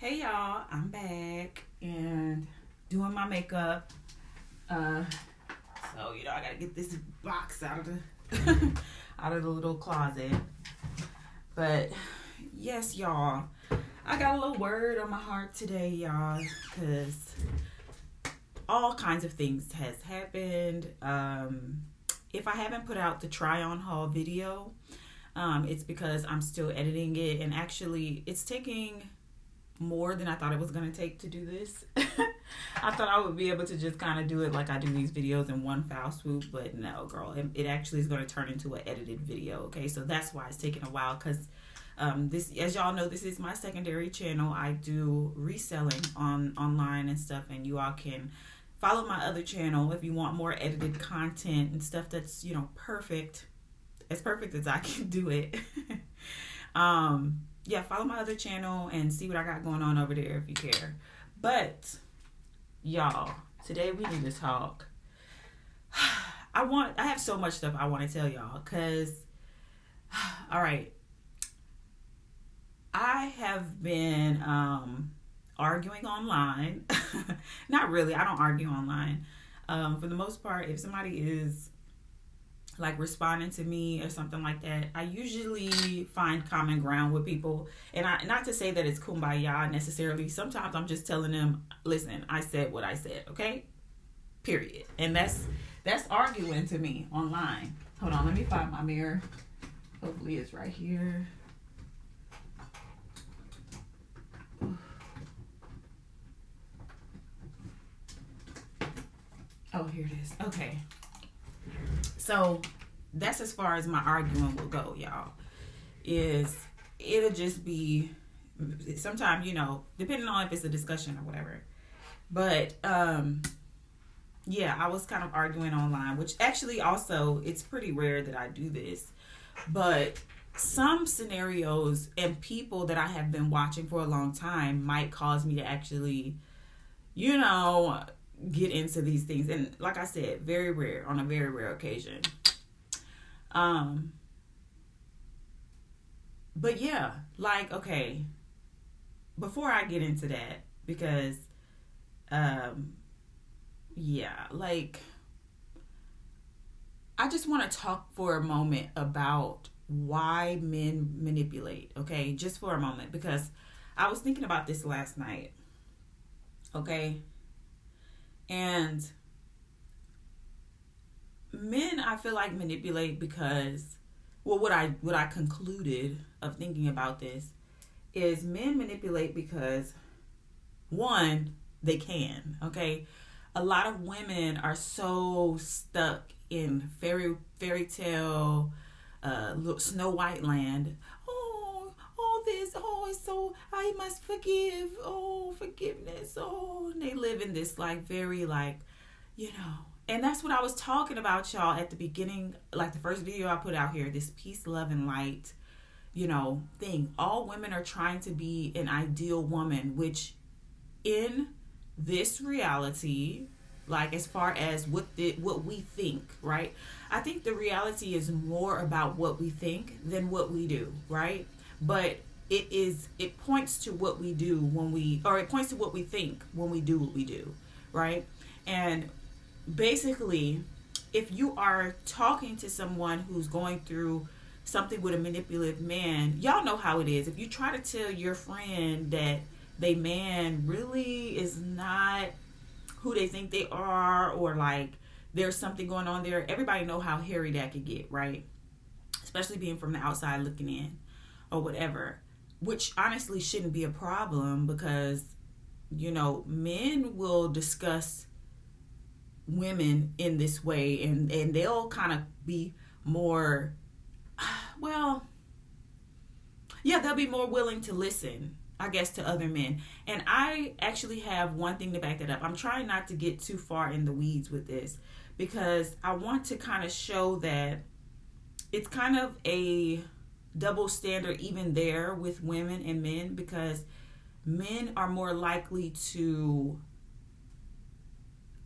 Hey y'all, I'm back and doing my makeup. So I gotta get this box out of the out of the little closet. But yes, y'all, I got a little word on my heart today, y'all, because all kinds of things has happened. If I haven't put out the try on haul video, it's because I'm still editing it, and actually, it's taking more than I thought it was going to take to do this. I thought I would be able to just kind of do it like I do these videos in one foul swoop, but no, girl. It actually is going to turn into an edited video, okay? So that's why it's taking a while, because this, as y'all know, this is my secondary channel. I do reselling online and stuff, and you all can follow my other channel if you want more edited content and stuff that's, perfect. As perfect as I can do it. Yeah, follow my other channel and see what I got going on over there if you care. But y'all, today we need to talk. I have so much stuff I want to tell y'all, cause all right, I have been arguing online. Not really. I don't argue online. For the most part, if somebody is like responding to me or something like that, I usually find common ground with people. And not to say that it's kumbaya necessarily. Sometimes I'm just telling them, listen, I said what I said, okay? Period. And that's arguing to me online. Hold on, let me find my mirror. Hopefully it's right here. Oh, here it is. Okay. So that's as far as my arguing will go, y'all. It'll just be sometimes, depending on if it's a discussion or whatever. But yeah, I was kind of arguing online, which actually also it's pretty rare that I do this. But some scenarios and people that I have been watching for a long time might cause me to actually, get into these things. And like I said, very rare, on a very rare occasion. But yeah, like, okay, before I get into that, because yeah, like, I just want to talk for a moment about why men manipulate, okay? Just for a moment, because I was thinking about this last night, okay? And men, I feel like, manipulate because, well, what I concluded of thinking about this is men manipulate because, one, they can, okay? A lot of women are so stuck in fairy tale, Snow White land. It's so, I must forgive. Oh, forgiveness. Oh, and they live in this like very and that's what I was talking about, y'all, at the beginning, like the first video I put out here, this peace, love, and light, thing. All women are trying to be an ideal woman, which in this reality, like as far as what we think, right? I think the reality is more about what we think than what we do, right? But it points to what we do it points to what we think when we do what we do, right? And basically, if you are talking to someone who's going through something with a manipulative man, y'all know how it is. If you try to tell your friend that they man really is not who they think they are, or like there's something going on there, everybody know how hairy that could get, right? Especially being from the outside looking in or whatever, which honestly shouldn't be a problem, because men will discuss women in this way, and they'll kind of be more, well, yeah, they'll be more willing to listen, I guess, to other men. And I actually have one thing to back that up. I'm trying not to get too far in the weeds with this, because I want to kind of show that it's kind of a double standard even there with women and men, because men are more likely to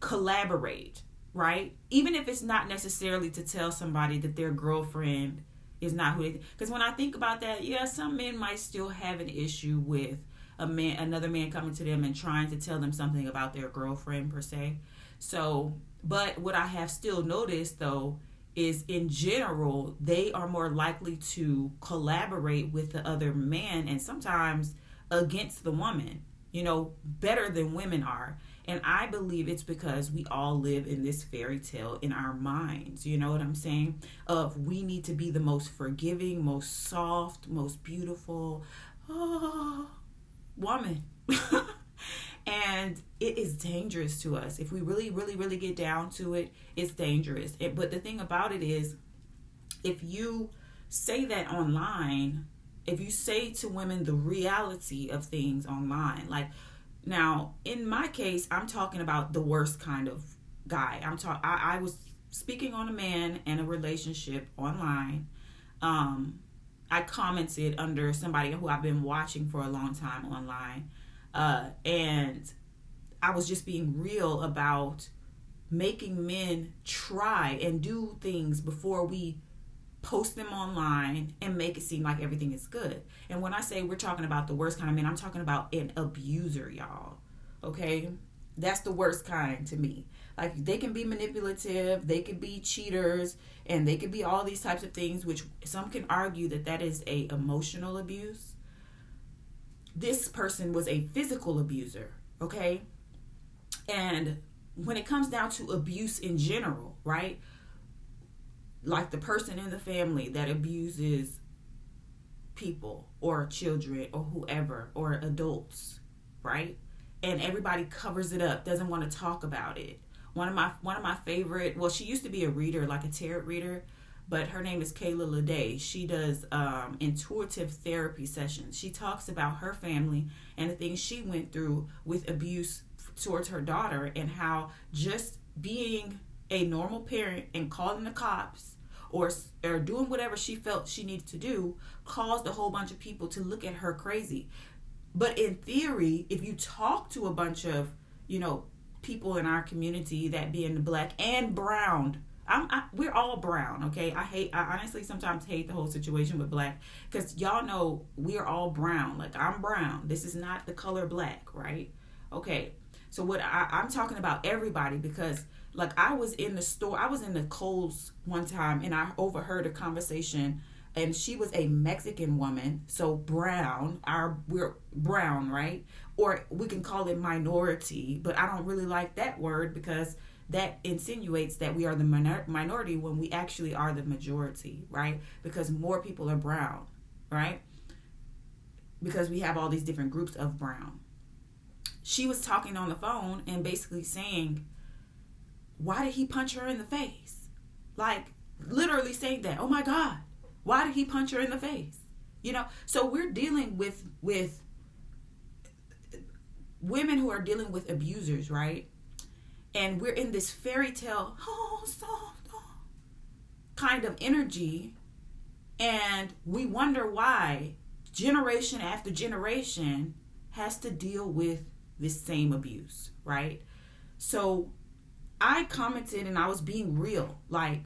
collaborate, right? Even if it's not necessarily to tell somebody that their girlfriend is not who they, because when I think about that, yeah, some men might still have an issue with another man coming to them and trying to tell them something about their girlfriend per se. So, but what I have still noticed though is in general, they are more likely to collaborate with the other man and sometimes against the woman, better than women are. And I believe it's because we all live in this fairy tale in our minds. You know what I'm saying? Of we need to be the most forgiving, most soft, most beautiful woman. And it is dangerous to us. If we really, really, really get down to it, it's dangerous. But the thing about it is, if you say that online, if you say to women the reality of things online, like now in my case, I'm talking about the worst kind of guy. I was speaking on a man and a relationship online. I commented under somebody who I've been watching for a long time online. And I was just being real about making men try and do things before we post them online and make it seem like everything is good. And when I say we're talking about the worst kind of men, I'm talking about an abuser, y'all. Okay? That's the worst kind to me. Like, they can be manipulative, they could be cheaters, and they could be all these types of things, which some can argue that is a emotional abuse. This person was a physical abuser, okay? And when it comes down to abuse in general, right? Like the person in the family that abuses people or children or whoever or adults, right? And everybody covers it up, doesn't want to talk about it. One of my favorite, well, she used to be a reader, like a tarot reader, but her name is Kayla Lede. She does intuitive therapy sessions. She talks about her family and the things she went through with abuse towards her daughter, and how just being a normal parent and calling the cops or doing whatever she felt she needed to do caused a whole bunch of people to look at her crazy. But in theory, if you talk to a bunch of, people in our community, that being Black and brown, we're all brown, okay? I honestly sometimes hate the whole situation with Black, because y'all know we're all brown. Like, I'm brown. This is not the color Black, right? Okay. So what I'm talking about everybody, because like I was in the Kohl's one time and I overheard a conversation, and she was a Mexican woman, so brown. We're brown, right? Or we can call it minority, but I don't really like that word because that insinuates that we are the minority when we actually are the majority, right? Because more people are brown, right? Because we have all these different groups of brown. She was talking on the phone and basically saying, why did he punch her in the face? Like, literally saying that. Oh my God, why did he punch her in the face? So we're dealing with women who are dealing with abusers, right? And we're in this fairy tale, kind of energy. And we wonder why generation after generation has to deal with this same abuse, right? So I commented and I was being real. Like,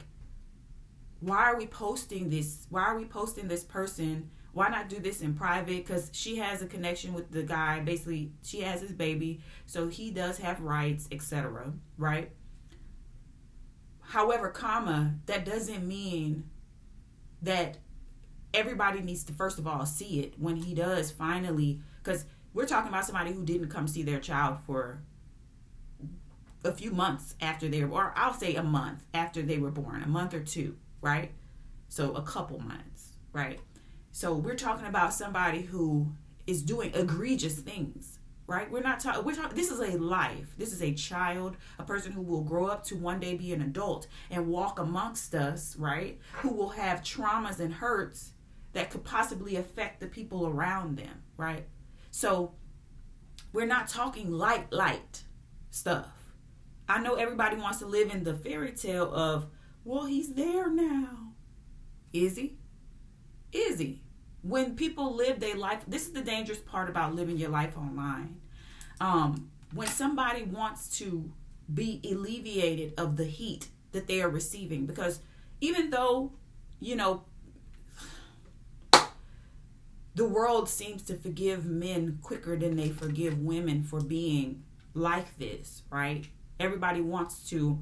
why are we posting this? Why are we posting this person? Why not do this in private? Because she has a connection with the guy. Basically, she has his baby, so he does have rights, etc., right? However, that doesn't mean that everybody needs to, first of all, see it when he does finally, because we're talking about somebody who didn't come see their child for a few months after or I'll say a month after they were born, a month or two, right? So a couple months, right? So we're talking about somebody who is doing egregious things, right? We're talking, this is a life. This is a child, a person who will grow up to one day be an adult and walk amongst us, right? Who will have traumas and hurts that could possibly affect the people around them, right? So we're not talking light stuff. I know everybody wants to live in the fairy tale of, well, he's there now. Is he? Is he? When people live their life, this is the dangerous part about living your life online. When somebody wants to be alleviated of the heat that they are receiving, because even though, the the world seems to forgive men quicker than they forgive women for being like this, right? Everybody wants to,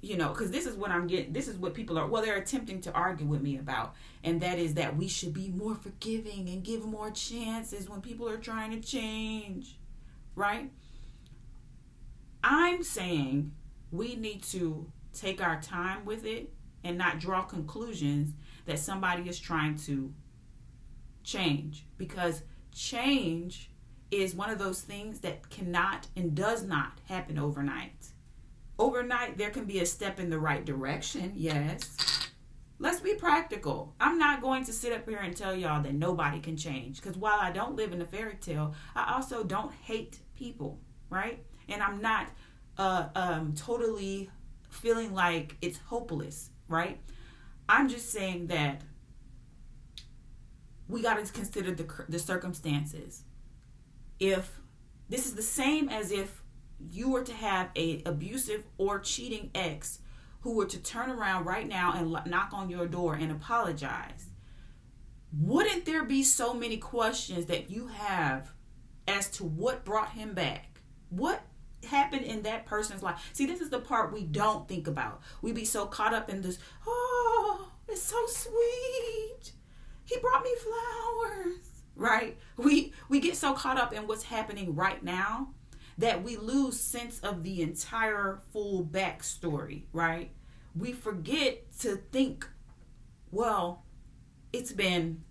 because this is what I'm getting. This is what people are, they're attempting to argue with me about. And that is that we should be more forgiving and give more chances when people are trying to change, right? I'm saying we need to take our time with it and not draw conclusions that somebody is trying to change, because change is one of those things that cannot and does not happen overnight. Overnight, there can be a step in the right direction, yes. Let's be practical. I'm not going to sit up here and tell y'all that nobody can change, because while I don't live in a fairy tale, I also don't hate people, right? And I'm not totally feeling like it's hopeless, right? I'm just saying that we got to consider the circumstances. If this is the same as if you were to have a abusive or cheating ex who were to turn around right now and knock on your door and apologize, wouldn't there be so many questions that you have as to what brought him back? What happened in that person's life? See, this is the part we don't think about. We be so caught up in this, oh, it's so sweet, he brought me flowers, right? We get so caught up in what's happening right now that we lose sense of the entire full backstory, right? We forget to think, well, it's been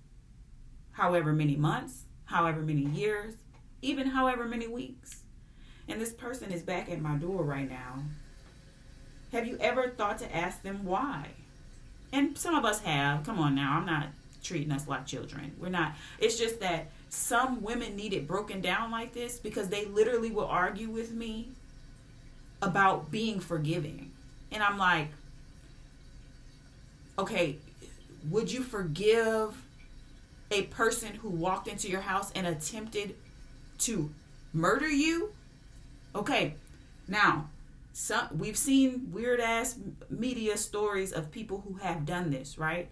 however many months, however many years, even however many weeks, and this person is back at my door right now. Have you ever thought to ask them why? And some of us have. Come on now, I'm not treating us like children. We're not. It's just that some women need it broken down like this, because they literally will argue with me about being forgiving. And I'm like, okay, would you forgive a person who walked into your house and attempted to murder you? Okay, now, we've seen weird ass media stories of people who have done this, right?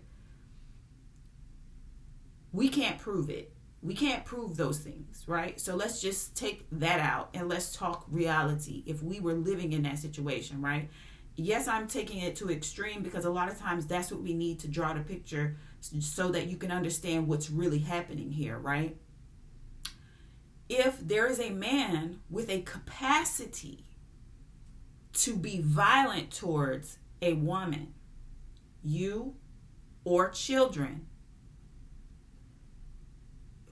We can't prove it. We can't prove those things, right? So let's just take that out and let's talk reality. If we were living in that situation, right? Yes, I'm taking it to extreme, because a lot of times that's what we need to draw the picture so that you can understand what's really happening here, right? If there is a man with a capacity to be violent towards a woman, you, or children,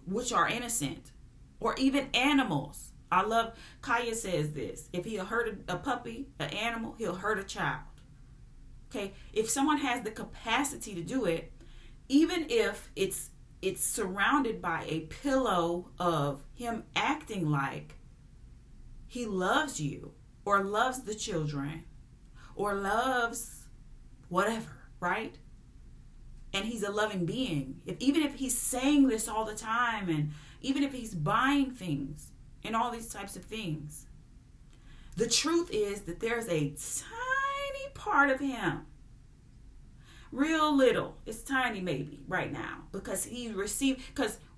which are innocent, or even animals. I love, Kaya says this, if he'll hurt a puppy, an animal, he'll hurt a child. Okay, if someone has the capacity to do it, even if it's surrounded by a pillow of him acting like he loves you, or loves the children, or loves whatever, right? And he's a loving being. Even if he's saying this all the time, and even if he's buying things and all these types of things, the truth is that there's a tiny part of him, real little, it's tiny maybe right now, because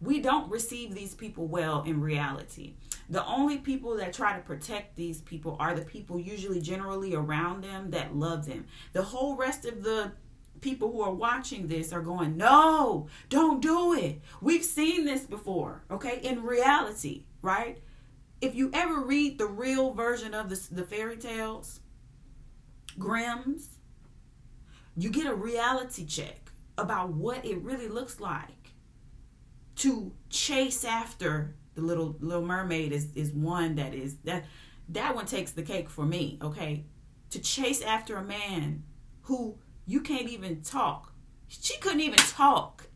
we don't receive these people well in reality. The only people that try to protect these people are the people usually generally around them that love them. The whole rest of the people who are watching this are going, no, don't do it. We've seen this before, okay? In reality, right? If you ever read the real version of the fairy tales, Grimm's, you get a reality check about what it really looks like to chase after the little mermaid is one that one takes the cake for me, okay? To chase after a man who you can't even talk. She couldn't even talk.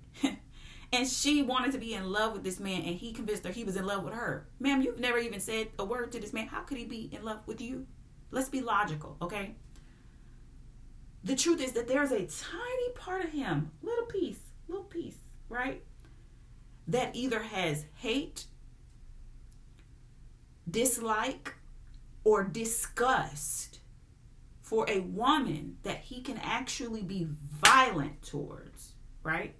And she wanted to be in love with this man, and he convinced her he was in love with her. Ma'am, you've never even said a word to this man. How could he be in love with you? Let's be logical, okay? The truth is that there's a tiny part of him, little piece, right? That either has hate, dislike, or disgust for a woman that he can actually be violent towards, right?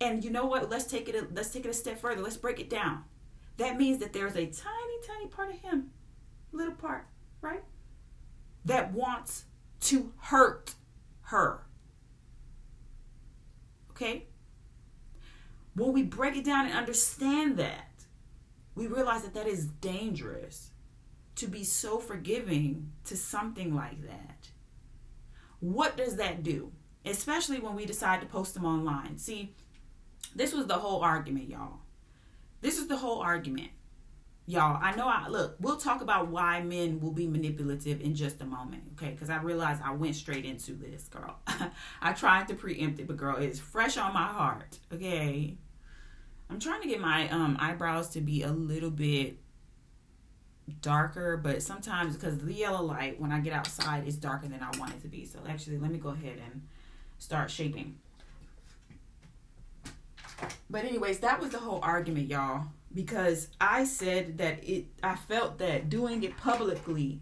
And you know what? Let's take it a step further. Let's break it down. That means that there's a tiny, tiny part of him, little part, right? That wants to hurt her. Okay? When we break it down and understand that, we realize that that is dangerous, to be so forgiving to something like that. What does that do? Especially when we decide to post them online. See, this was the whole argument, y'all. This is the whole argument. Y'all, look, we'll talk about why men will be manipulative in just a moment, okay? Because I realized I went straight into this, girl. I tried to preempt it, but girl, it's fresh on my heart, okay? I'm trying to get my eyebrows to be a little bit darker, but sometimes because the yellow light, when I get outside, it's darker than I want it to be. So actually, let me go ahead and start shaping. But anyways, that was the whole argument, y'all, because I said that I felt that doing it publicly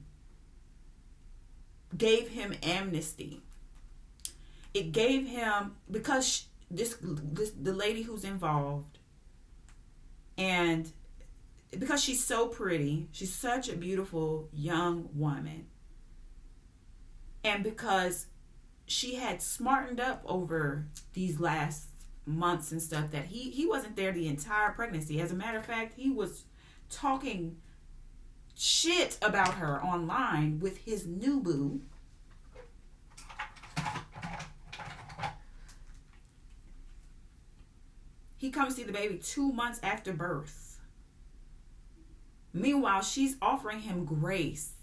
gave him amnesty. It gave him, because the lady who's involved, and because she's so pretty, she's such a beautiful young woman, and because she had smartened up over these last months and stuff, that he wasn't there the entire pregnancy. As a matter of fact, he was talking shit about her online with his new boo. He comes to see the baby 2 months after birth. Meanwhile, she's offering him grace.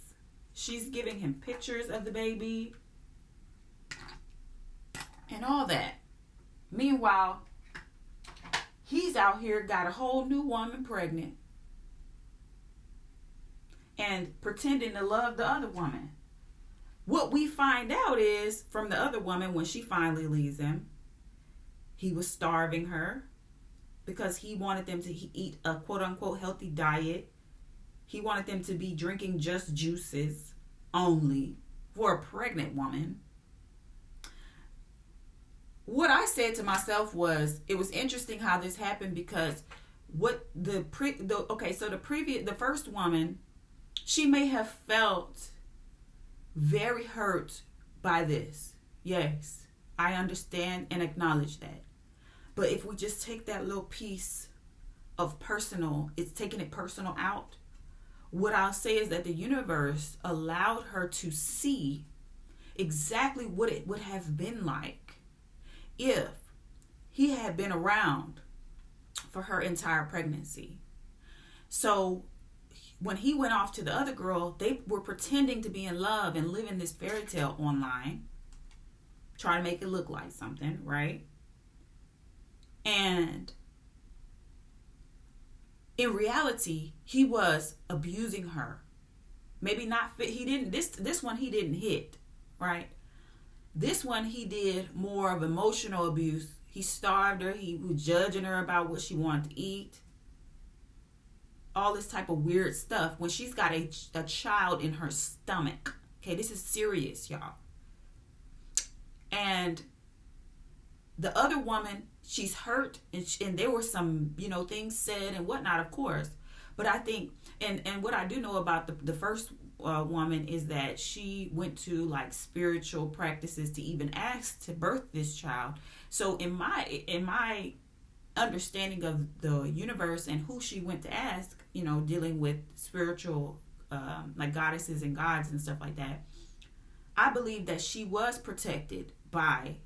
She's giving him pictures of the baby and all that. Meanwhile, he's out here, got a whole new woman pregnant and pretending to love the other woman. What we find out is, from the other woman, when she finally leaves him, he was starving her because he wanted them to eat a quote-unquote healthy diet. He wanted them to be drinking just juices only for a pregnant woman. What I said to myself was, it was interesting how this happened, because the first woman, she may have felt very hurt by this. Yes, I understand and acknowledge that. But if we just take that little piece of personal, it's taking it personal out, what I'll say is that the universe allowed her to see exactly what it would have been like if he had been around for her entire pregnancy. So when he went off to the other girl, they were pretending to be in love and living this fairy tale online, trying to make it look like something, right? And in reality, he was abusing her. Maybe not fit. He didn't, this one he didn't hit, right? This one, he did more of emotional abuse. He starved her. He was judging her about what she wanted to eat. All this type of weird stuff when she's got a child in her stomach. Okay, this is serious, y'all. And the other woman, she's hurt, and there were some, things said and whatnot, of course. But I think, and what I do know about the first woman is that she went to like spiritual practices to even ask to birth this child. So in my understanding of the universe and who she went to ask, dealing with spiritual like goddesses and gods and stuff like that, I believe that she was protected by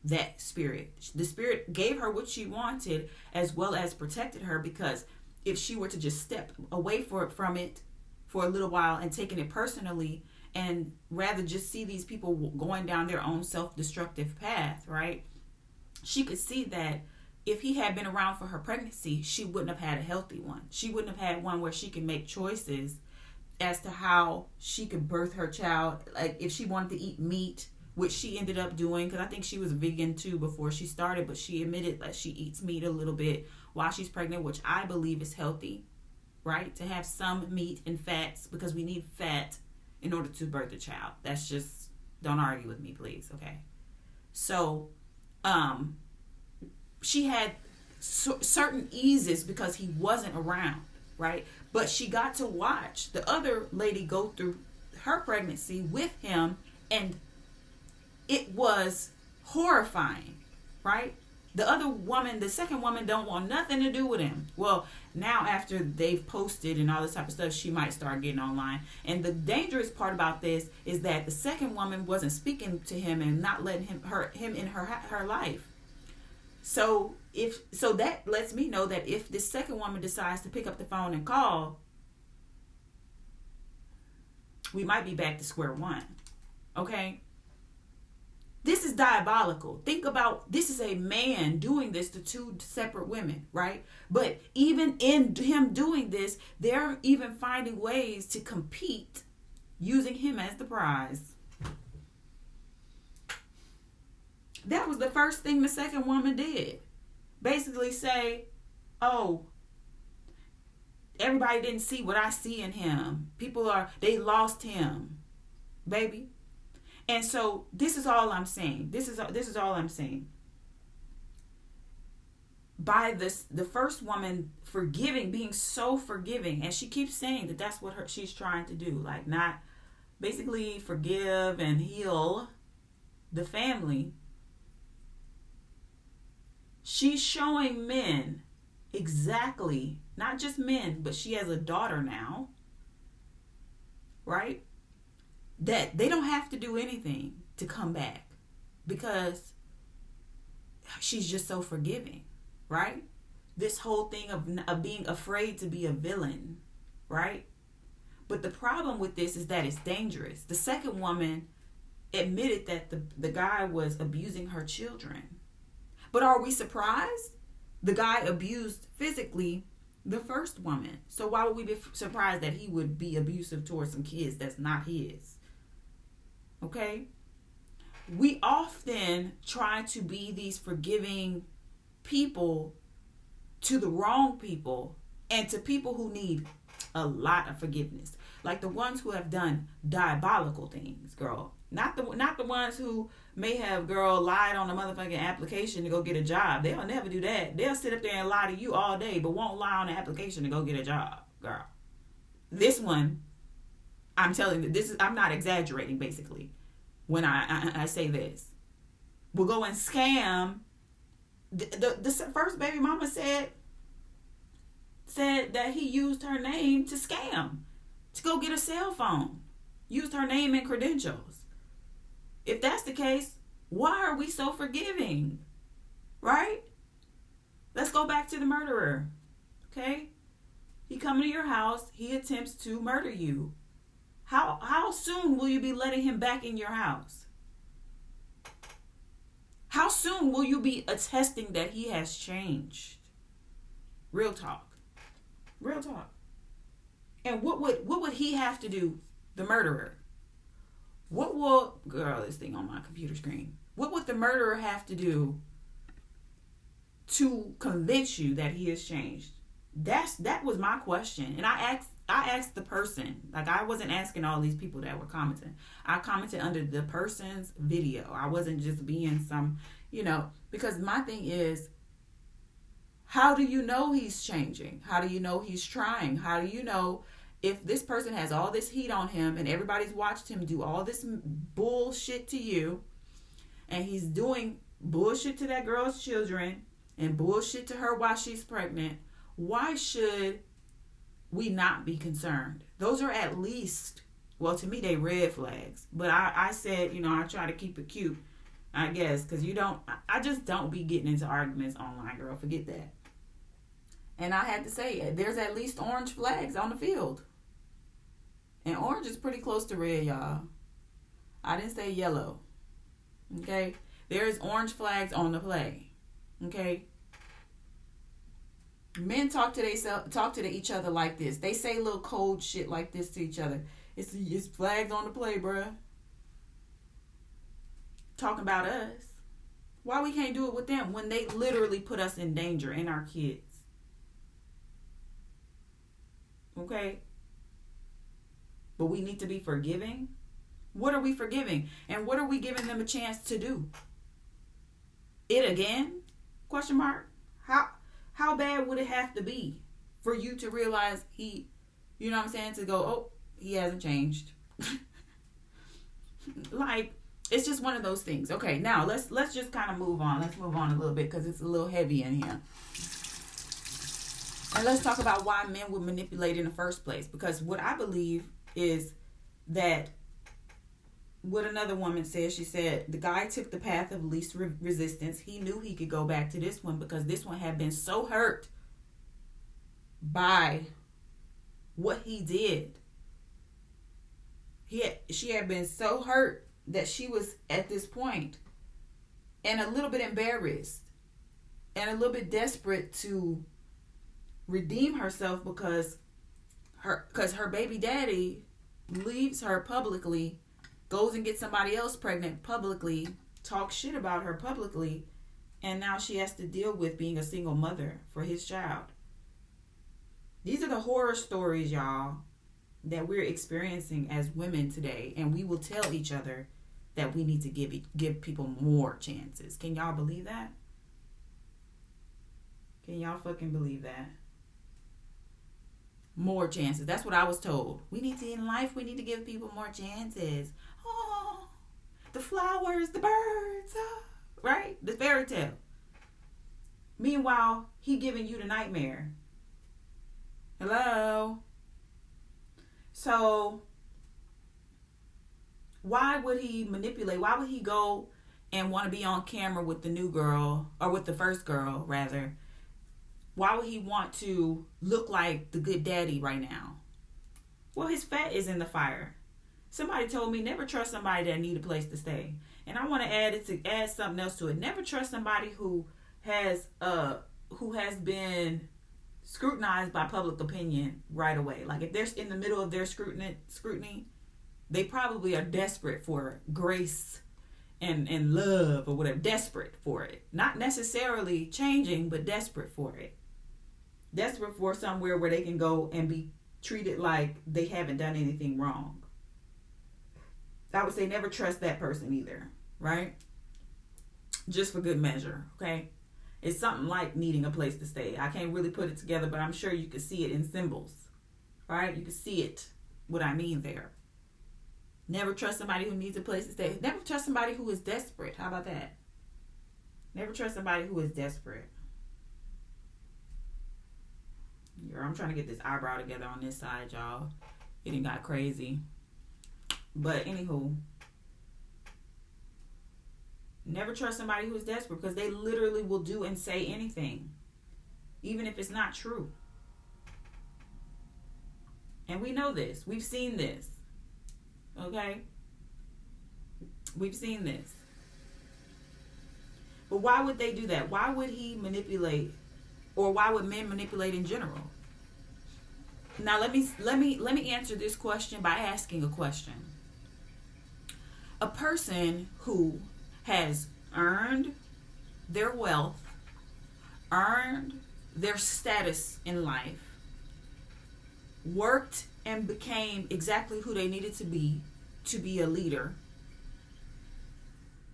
that spirit. The spirit gave her what she wanted, as well as protected her, because if she were to just step away from it for a little while and taking it personally, and rather just see these people going down their own self-destructive path, right? She could see that if he had been around for her pregnancy, she wouldn't have had a healthy one. She wouldn't have had one where she could make choices as to how she could birth her child. Like if she wanted to eat meat, which she ended up doing, because I think she was vegan too before she started, but she admitted that she eats meat a little bit while she's pregnant, which I believe is healthy, right? To have some meat and fats, because we need fat in order to birth a child. That's just, don't argue with me, please, okay? So, she had certain eases because he wasn't around, right? But she got to watch the other lady go through her pregnancy with him, and it was horrifying, right? The other woman, the second woman, don't want nothing to do with him. Well, now after they've posted and all this type of stuff, she might start getting online. And the dangerous part about this is that the second woman wasn't speaking to him and not letting him in her life. So that lets me know that if this second woman decides to pick up the phone and call, we might be back to square one. Okay? This is diabolical. Think about, this is a man doing this to two separate women, right? But even in him doing this, they're even finding ways to compete using him as the prize. That was the first thing the second woman did. Basically say, oh, everybody didn't see what I see in him. They lost him, baby. And so this is all I'm saying. This is all I'm saying. By the first woman being so forgiving, and she keeps saying that that's what she's trying to do, like not basically forgive and heal the family. She's showing men exactly, not just men, but she has a daughter now, right? That they don't have to do anything to come back because she's just so forgiving, right? This whole thing of being afraid to be a villain, right? But the problem with this is that it's dangerous. The second woman admitted that the guy was abusing her children. But are we surprised? The guy abused physically the first woman. So why would we be surprised that he would be abusive towards some kids that's not his? Okay? We often try to be these forgiving people to the wrong people and to people who need a lot of forgiveness. Like the ones who have done diabolical things, girl. Not the ones who may have, girl, lied on a motherfucking application to go get a job. They'll never do that. They'll sit up there and lie to you all day, but won't lie on the application to go get a job, girl. This one, I'm telling you, I'm not exaggerating, basically, when I say this. Will go and scam. The first baby mama said that he used her name to scam, to go get a cell phone. Used her name and credentials. If that's the case, why are we so forgiving? Right? Let's go back to the murderer. Okay? He comes to your house. He attempts to murder you. How soon will you be letting him back in your house? How soon will you be attesting that he has changed? Real talk. Real talk. And what would he have to do, the murderer? This thing on my computer screen. What would the murderer have to do to convince you that he has changed? That was my question. And I asked the person. Like, I wasn't asking all these people that were commenting. I commented under the person's video. I wasn't just being some, because my thing is, how do you know he's changing? How do you know he's trying? How do you know if this person has all this heat on him and everybody's watched him do all this bullshit to you, and he's doing bullshit to that girl's children and bullshit to her while she's pregnant? Why should we not be concerned? Those are at least, well, to me, they red flags. But I said, I try to keep it cute, I guess, because I just don't be getting into arguments online, girl. Forget that. And I had to say, there's at least orange flags on the field. And orange is pretty close to red, y'all. I didn't say yellow. Okay? There's orange flags on the play. Okay? Men talk to each other like this. They say little cold shit like this to each other. It's flags on the play, bruh. Talking about us. Why we can't do it with them when they literally put us in danger and our kids? Okay? But we need to be forgiving. What are we forgiving? And what are we giving them a chance to do? It again? Question mark. How bad would it have to be for you to realize he, you know what I'm saying, to go, oh, he hasn't changed. Like, it's just one of those things. Okay, now let's just kind of move on. Let's move on a little bit because it's a little heavy in here. And let's talk about why men would manipulate in the first place. Because what I believe is that what another woman said, she said, the guy took the path of least resistance. He knew he could go back to this one because this one had been so hurt by what he did. She had been so hurt that she was at this point and a little bit embarrassed and a little bit desperate to redeem herself because her baby daddy leaves her publicly, goes and gets somebody else pregnant publicly, talks shit about her publicly, and now she has to deal with being a single mother for his child. These are the horror stories, y'all, that we're experiencing as women today, and we will tell each other that we need to give people more chances. Can y'all believe that? Can y'all fucking believe that? More chances. That's what I was told. We need to, in life, we need to give people more chances. Oh, the flowers, the birds, right? The fairy tale. Meanwhile, he giving you the nightmare. Hello? So, why would he manipulate? Why would he go and want to be on camera with the new girl, or with the first girl, rather? Why would he want to look like the good daddy right now? Well, his fat is in the fire. Somebody told me never trust somebody that need a place to stay. And I want to add something else to it. Never trust somebody who has been scrutinized by public opinion right away. Like if they're in the middle of their scrutiny, they probably are desperate for grace and love or whatever. Desperate for it. Not necessarily changing, but desperate for it. Desperate for somewhere where they can go and be treated like they haven't done anything wrong. I would say never trust that person either, right? Just for good measure, okay? It's something like needing a place to stay. I can't really put it together, but I'm sure you can see it in symbols, right? You can see it, what I mean there. Never trust somebody who needs a place to stay. Never trust somebody who is desperate. How about that? Never trust somebody who is desperate. I'm trying to get this eyebrow together on this side, y'all. It done got crazy. But anywho, never trust somebody who is desperate because they literally will do and say anything, even if it's not true. And we know this. We've seen this. Okay? We've seen this. But why would they do that? Why would he manipulate, or why would men manipulate in general? Now let me answer this question by asking a question. A person who has earned their wealth, earned their status in life, worked and became exactly who they needed to be a leader,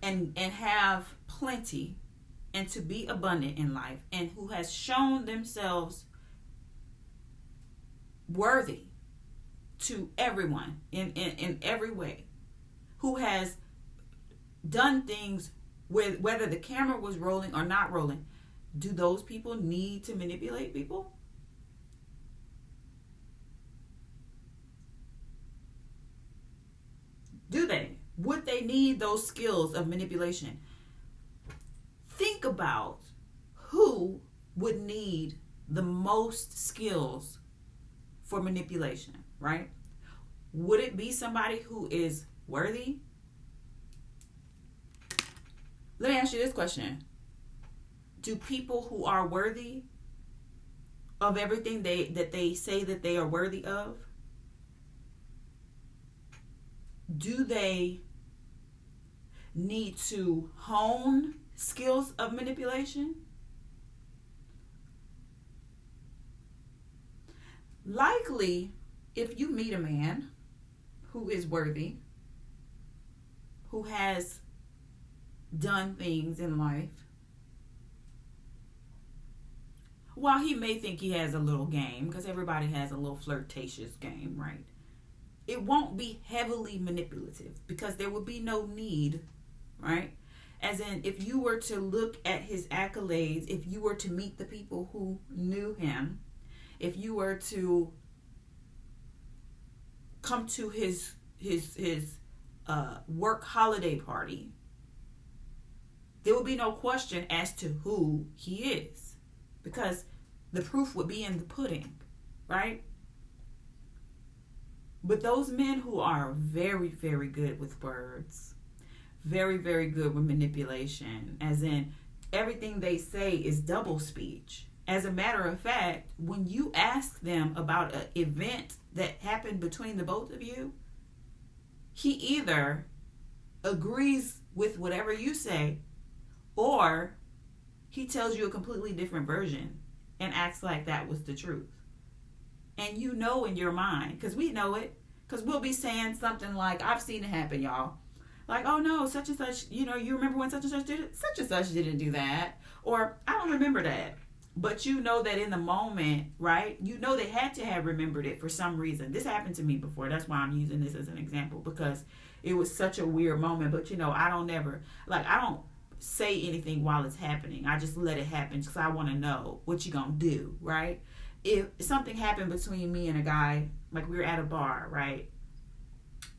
and have plenty, and to be abundant in life, and who has shown themselves worthy to everyone in every way, who has done things with whether the camera was rolling or not rolling. Do those people need to manipulate people? Do they? Would they need those skills of manipulation? Think about who would need the most skills for manipulation, right? Would it be somebody who is worthy? Let me ask you this question. Do people who are worthy of everything that they say that they are worthy of, do they need to hone skills of manipulation? Likely, if you meet a man who is worthy, who has done things in life, while he may think he has a little game, because everybody has a little flirtatious game, right? It won't be heavily manipulative because there would be no need, right? As in, if you were to look at his accolades, if you were to meet the people who knew him, if you were to come to his work holiday party, there would be no question as to who he is, because the proof would be in the pudding, right? But those men who are very, very good with words, very, very good with manipulation, as in everything they say is double speech. As a matter of fact, when you ask them about an event that happened between the both of you, he either agrees with whatever you say, or he tells you a completely different version and acts like that was the truth. And you know in your mind, because we know it, because we'll be saying something like, I've seen it happen, y'all. Like, oh no, such and such, you remember when such and such did it? Such and such didn't do that. Or, I don't remember that. But you know that in the moment, right? You know they had to have remembered it for some reason. This happened to me before. That's why I'm using this as an example, because it was such a weird moment. But I don't say anything while it's happening. I just let it happen because I want to know what you gonna do, right? If something happened between me and a guy, like we were at a bar, right?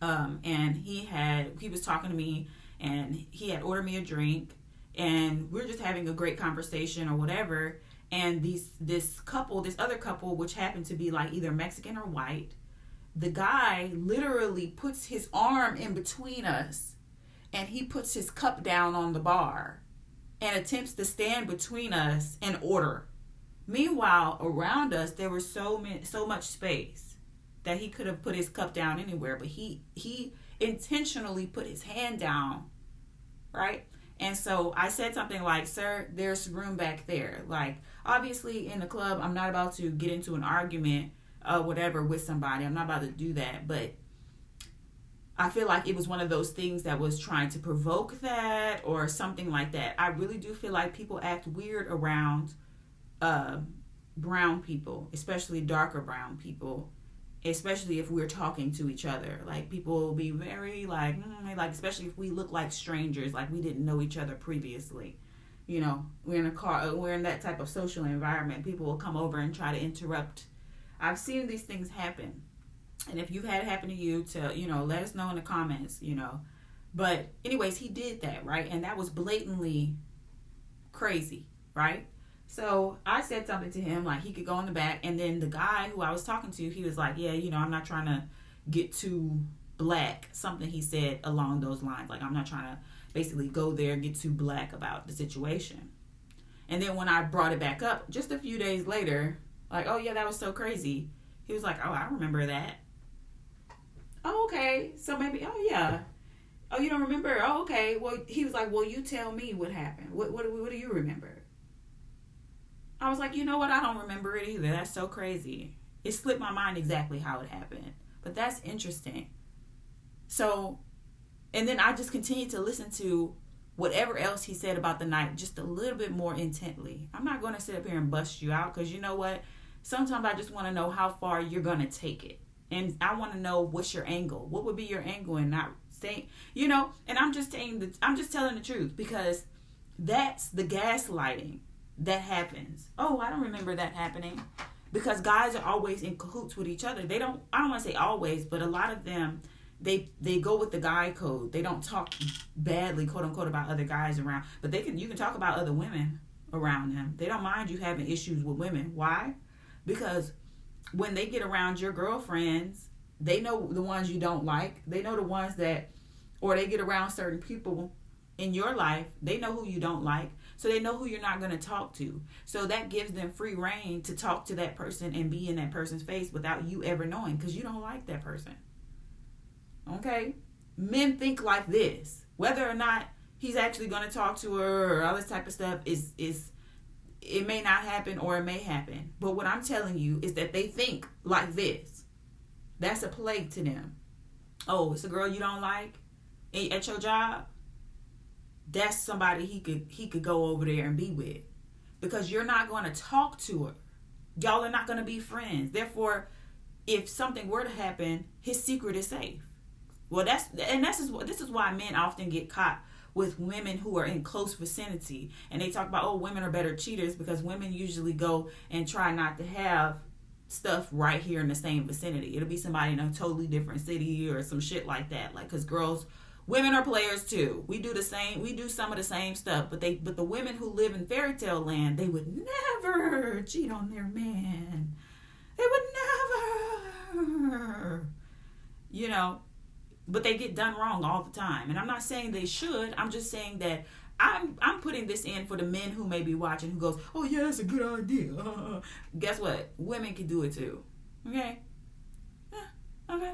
And he was talking to me, and he had ordered me a drink, and we were just having a great conversation or whatever. And this other couple, which happened to be like either Mexican or white, the guy literally puts his arm in between us, and he puts his cup down on the bar and attempts to stand between us and order. Meanwhile, around us, there was so much space that he could have put his cup down anywhere, but he intentionally put his hand down, right? And so I said something like, sir, there's room back there. Like, obviously in the club, I'm not about to get into an argument whatever with somebody. I'm not about to do that. But I feel like it was one of those things that was trying to provoke that or something like that. I really do feel like people act weird around brown people, especially darker brown people, especially if we're talking to each other. Like, people will be very like especially if we look like strangers, like we didn't know each other previously. We're in a car, we're in that type of social environment. People will come over and try to interrupt. I've seen these things happen. And if you've had it happen to you, let us know in the comments, But anyways, he did that, right? And that was blatantly crazy, right? So I said something to him, like he could go in the back. And then the guy who I was talking to, he was like, yeah, I'm not trying to get too black. Something he said along those lines. Like, I'm not trying to basically go there and get too black about the situation. And then when I brought it back up, just a few days later, like, oh yeah, that was so crazy. He was like, oh, I remember that. Oh, okay. So maybe, oh yeah. Oh, you don't remember? Oh, okay. Well, he was like, well, you tell me what happened. What do you remember? I was like, you know what? I don't remember it either. That's so crazy. It slipped my mind exactly how it happened. But that's interesting. So, and then I just continued to listen to whatever else he said about the night just a little bit more intently. I'm not going to sit up here and bust you out, because you know what? Sometimes I just want to know how far you're going to take it. And I want to know what's your angle. What would be your angle in not saying, and I'm just telling the truth, because that's the gaslighting that happens. Oh, I don't remember that happening. Because guys are always in cahoots with each other. I don't want to say always, but a lot of them, they go with the guy code. They don't talk badly, quote unquote, about other guys around. But you can talk about other women around them. They don't mind you having issues with women. Why? Because when they get around your girlfriends, they know the ones you don't like. They know the ones that, or they get around certain people in your life, they know who you don't like. So they know who you're not going to talk to. So that gives them free reign to talk to that person and be in that person's face without you ever knowing, because you don't like that person. Okay? Men think like this. Whether or not he's actually going to talk to her or all this type of stuff is it may not happen or it may happen. But what I'm telling you is that they think like this. That's a plague to them. Oh, it's a girl you don't like at your job? That's somebody he could go over there and be with. because you're not going to talk to her. Y'all are not going to be friends. Therefore, if something were to happen, his secret is safe. Well, this is why men often get caught with women who are in close vicinity, and they talk about, oh, women are better cheaters because women usually go and try not to have stuff right here in the same vicinity. It'll be somebody in a totally different city or some shit like that. Like, because women are players too. We do some of the same stuff, but the women who live in fairy tale land, they would never cheat on their man. They would never, but they get done wrong all the time. And I'm not saying they should. I'm just saying that I'm putting this in for the men who may be watching who goes, oh yeah, that's a good idea. Guess what? Women can do it too. Okay? Yeah, okay.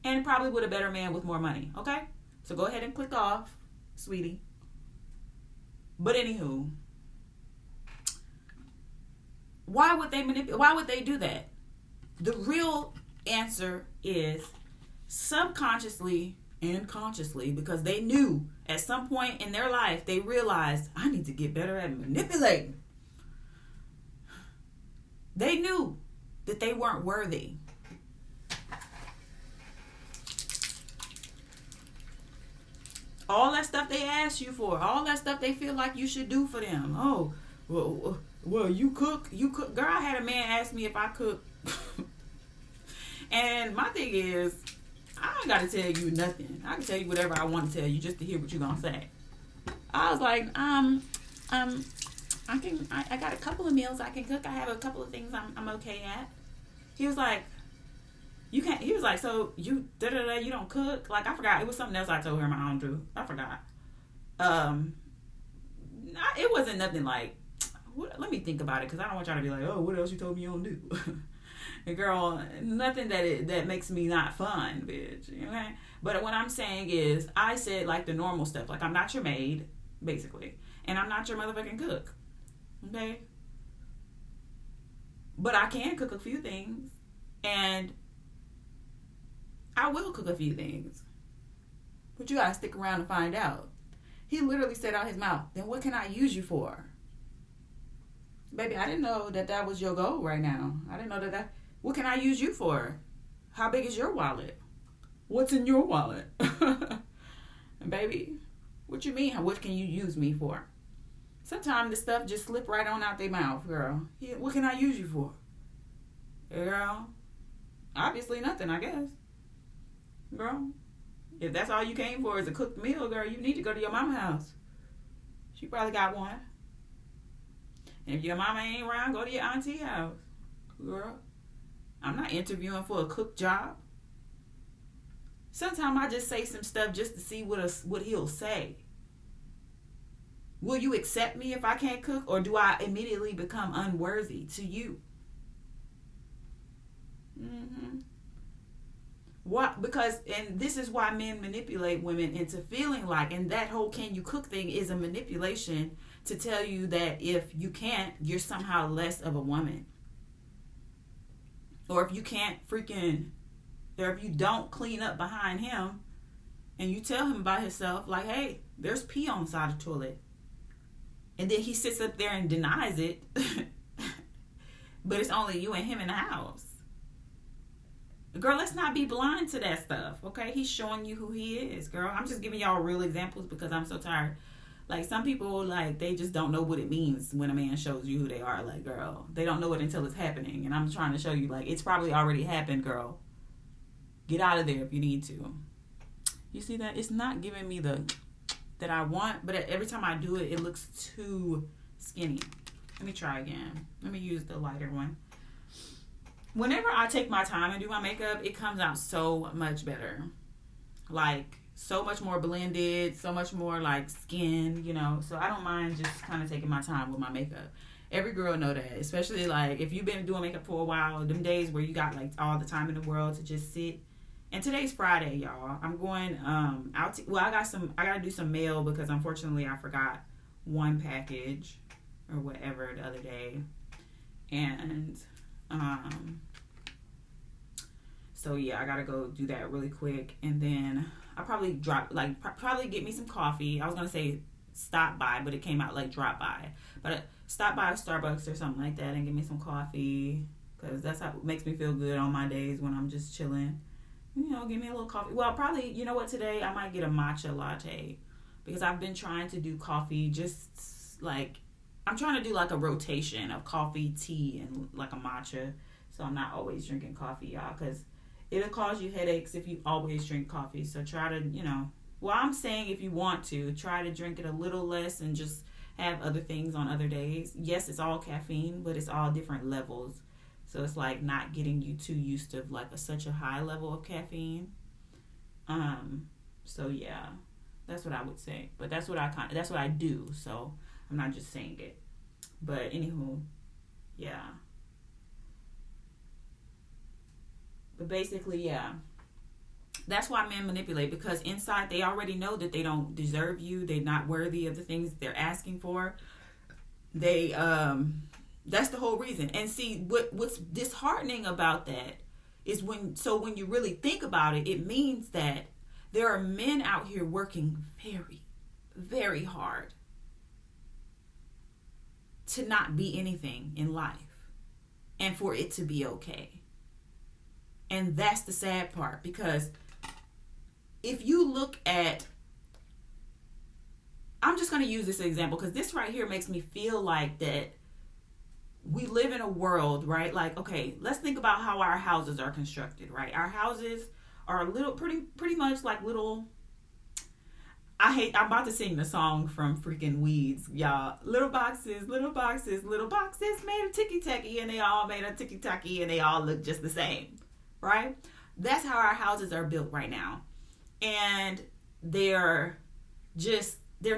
And probably with a better man with more money. Okay? So go ahead and click off, sweetie. But anywho, why would they do that? The real answer is subconsciously and consciously, because they knew at some point in their life, they realized, I need to get better at manipulating. They knew that they weren't worthy. All that stuff they ask you for, all that stuff they feel like you should do for them. Oh, well, you cook. Girl, I had a man ask me if I cook. And my thing is, I don't got to tell you nothing. I can tell you whatever I want to tell you just to hear what you're going to say. I was like, I got a couple of meals I can cook. I have a couple of things I'm okay at. He was like, you can't, he was like, so you don't cook? Like, I forgot. It was something else I told him I don't do. I forgot. It wasn't nothing like, let me think about it, because I don't want y'all to be like, oh, what else you told me you don't do? Girl, nothing that makes me not fun, bitch. Okay? But what I'm saying is, I said like the normal stuff. Like, I'm not your maid, basically. And I'm not your motherfucking cook. Okay? But I can cook a few things. And I will cook a few things. But you gotta stick around to find out. He literally said out his mouth, then what can I use you for? Baby, I didn't know that was your goal right now. I didn't know that. What can I use you for? How big is your wallet? What's in your wallet? And baby, what you mean? What can you use me for? Sometimes the stuff just slip right on out their mouth, girl. Yeah, what can I use you for? Girl, obviously nothing, I guess. Girl, if that's all you came for is a cooked meal, girl, you need to go to your mama's house. She probably got one. And if your mama ain't around, go to your auntie's house. Girl, I'm not interviewing for a cook job. Sometimes I just say some stuff just to see what he'll say. Will you accept me if I can't cook, or do I immediately become unworthy to you? What? Because, and this is why men manipulate women into feeling like, and that whole can you cook thing is a manipulation to tell you that if you can't, you're somehow less of a woman. Or if you can't or if you don't clean up behind him, and you tell him about himself, like, hey, there's pee on the side of the toilet. And then he sits up there and denies it. But it's only you and him in the house. Girl, let's not be blind to that stuff, okay? He's showing you who he is, girl. I'm just giving y'all real examples because I'm so tired. Like, some people, like, they just don't know what it means when a man shows you who they are. Like, girl, they don't know it until it's happening. And I'm trying to show you, like, it's probably already happened, girl. Get out of there if you need to. You see that? It's not giving me the that I want, but every time I do it, it looks too skinny. Let me try again. Let me use the lighter one. Whenever I take my time and do my makeup, it comes out so much better. Like, so much more blended, so much more like skin, you know. So I don't mind just kind of taking my time with my makeup. Every girl know that, especially like if you've been doing makeup for a while, them days where you got like all the time in the world to just sit. And today's Friday, y'all. I'm going out to, well, I gotta do some mail because unfortunately I forgot one package or whatever the other day. And so yeah, I gotta go do that really quick, and then I'll probably probably get me some coffee. I was gonna say stop by, but it came out like drop by. But stop by Starbucks or something like that and get me some coffee, because that's how it makes me feel good on my days when I'm just chilling. You know, give me a little coffee. Well, probably, you know what, today I might get a matcha latte, because I've been trying to do coffee, just like, I'm trying to do like a rotation of coffee, tea, and like a matcha. So I'm not always drinking coffee, y'all, because it'll cause you headaches if you always drink coffee. So try to, you know, well, I'm saying if you want to, try to drink it a little less and just have other things on other days. Yes, it's all caffeine, but it's all different levels. So it's like not getting you too used to like such a high level of caffeine. So yeah, that's what I would say. But that's what I do. So I'm not just saying it. But anywho, yeah. But basically, yeah. That's why men manipulate, because inside they already know that they don't deserve you. They're not worthy of the things that they're asking for. They that's the whole reason. And see, what's disheartening about that is when you really think about it, it means that there are men out here working very, very hard to not be anything in life and for it to be okay. And that's the sad part, because if you look at, I'm just going to use this example because this right here makes me feel like that we live in a world, right? Like, okay, let's think about how our houses are constructed, right? Our houses are pretty much like little, I'm about to sing the song from freaking Weeds, y'all. Little boxes made of ticky-tacky, and they all made of ticky-tacky, and they all look just the same, right? That's how our houses are built right now. And they're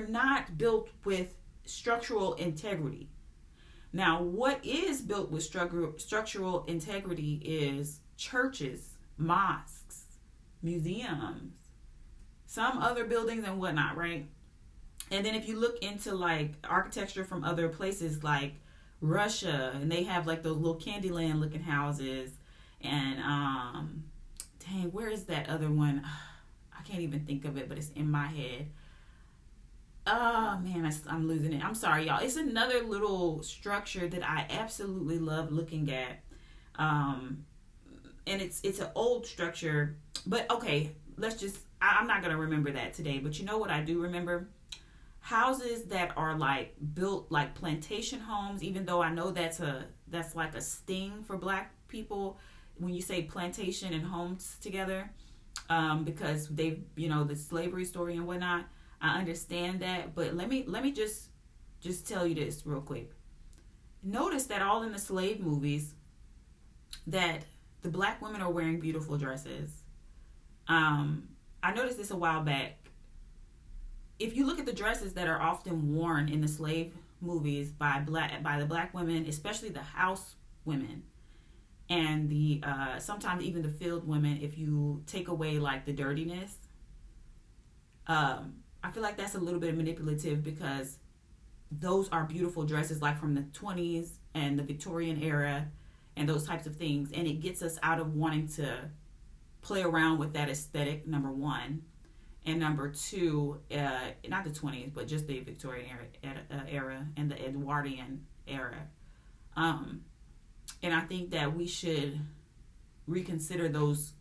not built with structural integrity. Now, what is built with structural integrity is churches, mosques, museums, some other buildings and whatnot, right? And then if you look into like architecture from other places like Russia, and they have like those little Candyland looking houses, and dang, where is that other one? I can't even think of it, but it's in my head. Oh man, I'm losing it. I'm sorry, y'all. It's another little structure that I absolutely love looking at. And it's an old structure, but okay, I'm not going to remember that today, but you know what I do remember? Houses that are like built like plantation homes, even though I know that's like a sting for Black people when you say plantation and homes together, because they've, you know, the slavery story and whatnot. I understand that, but let me just tell you this real quick. Notice that all in the slave movies that the Black women are wearing beautiful dresses. I noticed this a while back. If you look at the dresses that are often worn in the slave movies by the Black women, especially the house women, and the sometimes even the field women, if you take away like the dirtiness, I feel like that's a little bit manipulative, because those are beautiful dresses like from the 20s and the Victorian era and those types of things. And it gets us out of wanting to play around with that aesthetic, number one. And number two, not the 20s, but just the Victorian era and the Edwardian era. And I think that we should reconsider those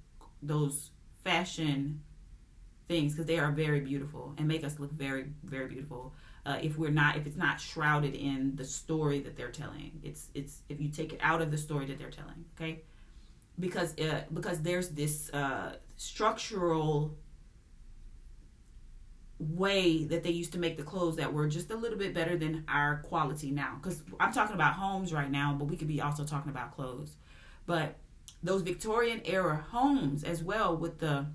fashion things, because they are very beautiful and make us look very, very beautiful. If it's not shrouded in the story that they're telling, it's if you take it out of the story that they're telling, okay? Because there's this structural way that they used to make the clothes that were just a little bit better than our quality now. Because I'm talking about homes right now, but we could be also talking about clothes. But those Victorian era homes as well, with the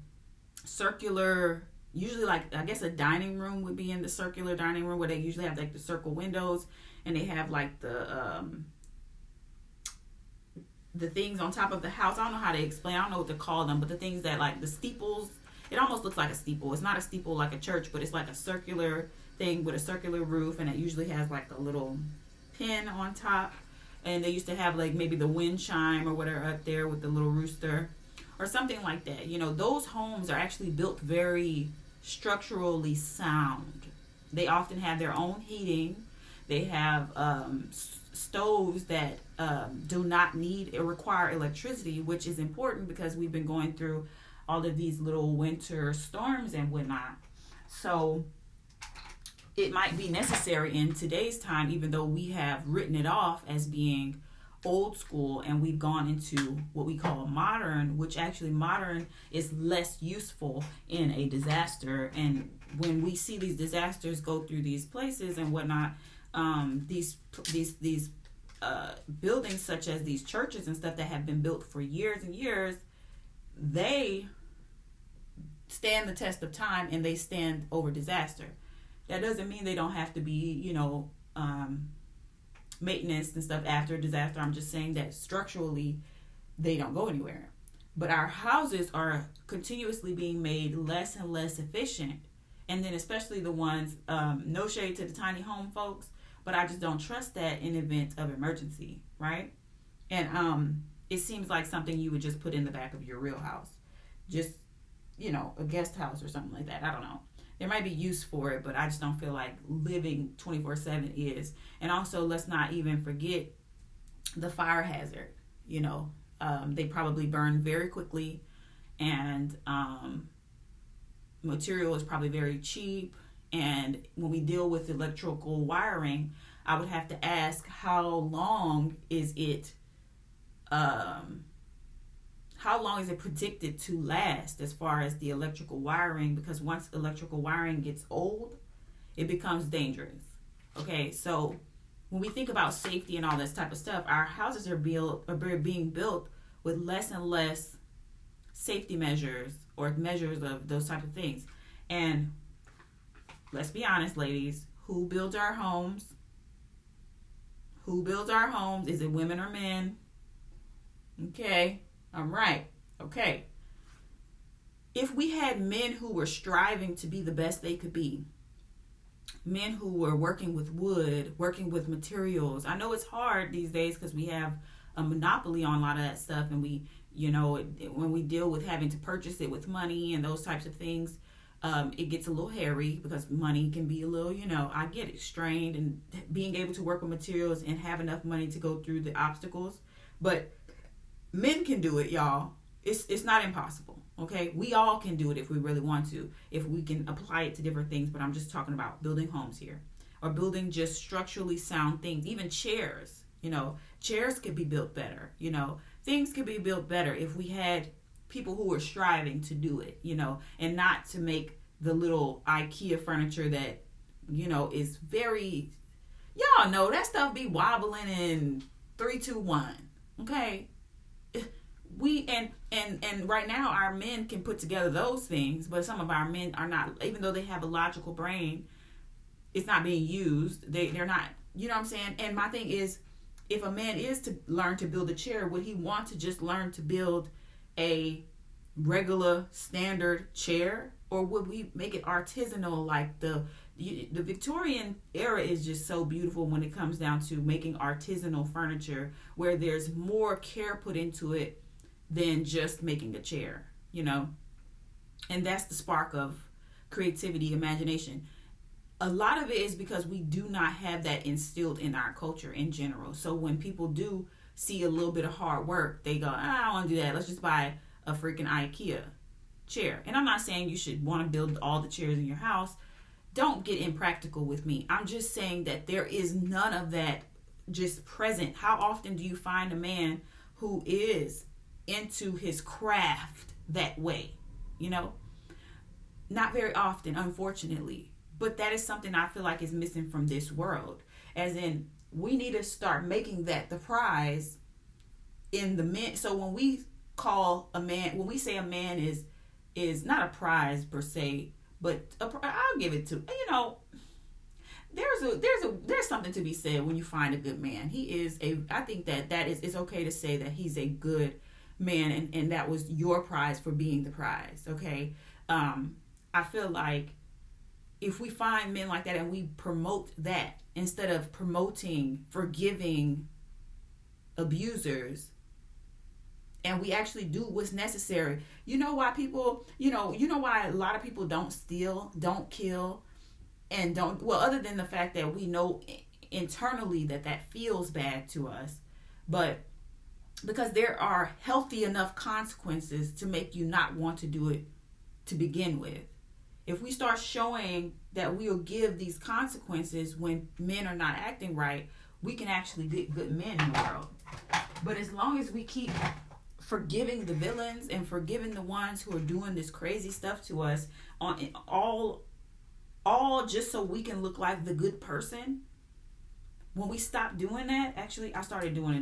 circular, usually like, I guess a dining room would be in the circular dining room, where they usually have like the circle windows, and they have like the things on top of the house. I don't know how to explain. I don't know what to call them, but the things that like the steeples. It almost looks like a steeple. It's not a steeple like a church, but it's like a circular thing with a circular roof, and it usually has like a little pin on top. And they used to have like maybe the wind chime or whatever up there with the little rooster or something like that. You know, those homes are actually built very structurally sound. They often have their own heating. They have stoves that do not need or require electricity, which is important because we've been going through all of these little winter storms and whatnot. So it might be necessary in today's time, even though we have written it off as being old school, and we've gone into what we call modern, which actually modern is less useful in a disaster. And when we see these disasters go through these places and whatnot, these buildings such as these churches and stuff that have been built for years and years, they stand the test of time and they stand over disaster. That doesn't mean they don't have to be, maintenance and stuff after a disaster. I'm just saying that structurally they don't go anywhere. But our houses are continuously being made less and less efficient. And then especially the ones, no shade to the tiny home folks, but I just don't trust that in event of emergency, right? And it seems like something you would just put in the back of your real house. Just, a guest house or something like that. I don't know. There might be use for it, but I just don't feel like living 24/7 is. And also, let's not even forget the fire hazard. They probably burn very quickly, and material is probably very cheap. And when we deal with electrical wiring, I would have to ask, how long is it predicted to last as far as the electrical wiring? Because once electrical wiring gets old, it becomes dangerous. Okay, so when we think about safety and all this type of stuff, our houses are being built with less and less safety measures or measures of those type of things. And let's be honest, ladies, who builds our homes? Who builds our homes? Is it women or men? Okay, I'm right. Okay. If we had men who were striving to be the best they could be, men who were working with wood, working with materials. I know it's hard these days because we have a monopoly on a lot of that stuff, and we, when we deal with having to purchase it with money and those types of things, it gets a little hairy because money can be a little, I get it, strained, and being able to work with materials and have enough money to go through the obstacles. But men can do it, y'all. It's not impossible, okay? We all can do it if we really want to, if we can apply it to different things. But I'm just talking about building homes here, or building just structurally sound things. Even chairs, chairs could be built better. Things could be built better if we had people who were striving to do it, and not to make the little IKEA furniture that, is very, y'all know that stuff be wobbling in 3, 2, 1. Okay. We and right now our men can put together those things, but some of our men are not, even though they have a logical brain, it's not being used. They're not, you know what I'm saying? And my thing is, if a man is to learn to build a chair, would he want to just learn to build a regular standard chair, or would we make it artisanal? Like the Victorian era is just so beautiful when it comes down to making artisanal furniture, where there's more care put into it than just making a chair, and that's the spark of creativity, imagination. A lot of it is because we do not have that instilled in our culture in general. So when people do see a little bit of hard work, they go, I don't want to do that. Let's just buy a freaking IKEA chair. And I'm not saying you should want to build all the chairs in your house. Don't get impractical with me. I'm just saying that there is none of that just present. How often do you find a man who is into his craft that way? Not very often, unfortunately. But that is something I feel like is missing from this world. As in, we need to start making that the prize in the men. So when we call a man, when we say a man is not a prize per se, but I'll give it to, there's something to be said when you find a good man. I think that is, it's okay to say that he's a good man, and that was your prize for being the prize. Okay. I feel like if we find men like that and we promote that instead of promoting forgiving abusers, and we actually do what's necessary. Why people, why a lot of people don't steal, don't kill, and don't, well, other than the fact that we know internally that feels bad to us, but because there are healthy enough consequences to make you not want to do it to begin with. If we start showing that we'll give these consequences when men are not acting right, we can actually get good men in the world. But as long as we keep forgiving the villains and forgiving the ones who are doing this crazy stuff to us, on all just so we can look like the good person, when we stop doing that, actually, I started doing a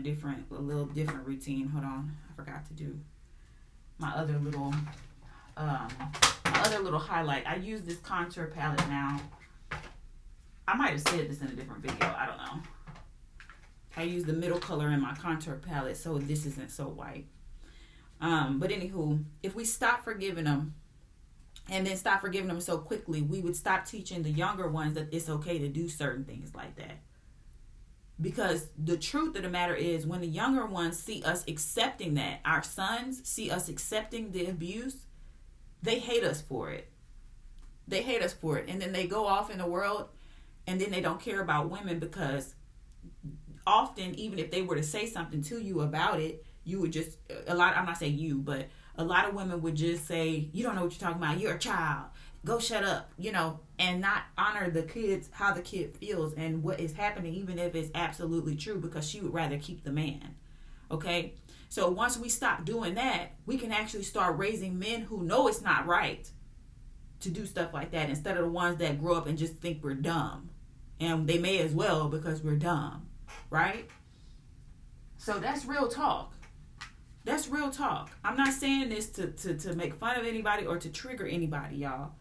little different routine. Hold on, I forgot to do my other little highlight. I use this contour palette now. I might have said this in a different video. I don't know. I use the middle color in my contour palette so this isn't so white. But anywho, if we stop forgiving them and then stop forgiving them so quickly, we would stop teaching the younger ones that it's okay to do certain things like that. Because the truth of the matter is, when the younger ones see us accepting that, our sons see us accepting the abuse, they hate us for it. They hate us for it. And then they go off in the world and then they don't care about women, because often, even if they were to say something to you about it, you would just, I'm not saying you, but a lot of women would just say, you don't know what you're talking about. You're a child. Go shut up, and not honor the kids, how the kid feels and what is happening, even if it's absolutely true, because she would rather keep the man. Okay? So once we stop doing that, we can actually start raising men who know it's not right to do stuff like that, instead of the ones that grow up and just think we're dumb. And they may as well, because we're dumb. Right? So that's real talk. That's real talk. I'm not saying this to make fun of anybody or to trigger anybody, y'all.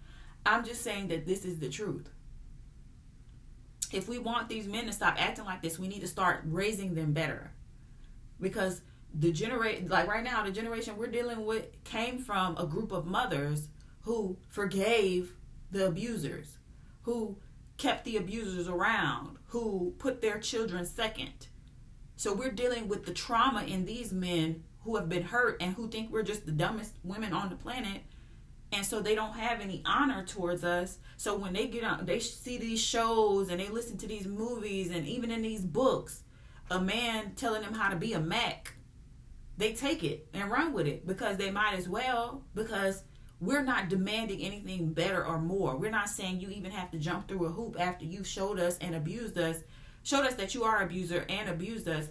I'm just saying that this is the truth. If we want these men to stop acting like this, we need to start raising them better. Because right now, the generation we're dealing with came from a group of mothers who forgave the abusers, who kept the abusers around, who put their children second. So we're dealing with the trauma in these men who have been hurt and who think we're just the dumbest women on the planet. And so they don't have any honor towards us. So when they get on, they see these shows and they listen to these movies, and even in these books, a man telling them how to be a Mac, they take it and run with it, because they might as well, because we're not demanding anything better or more. We're not saying you even have to jump through a hoop after you've showed us and abused us, showed us that you are an abuser and abused us.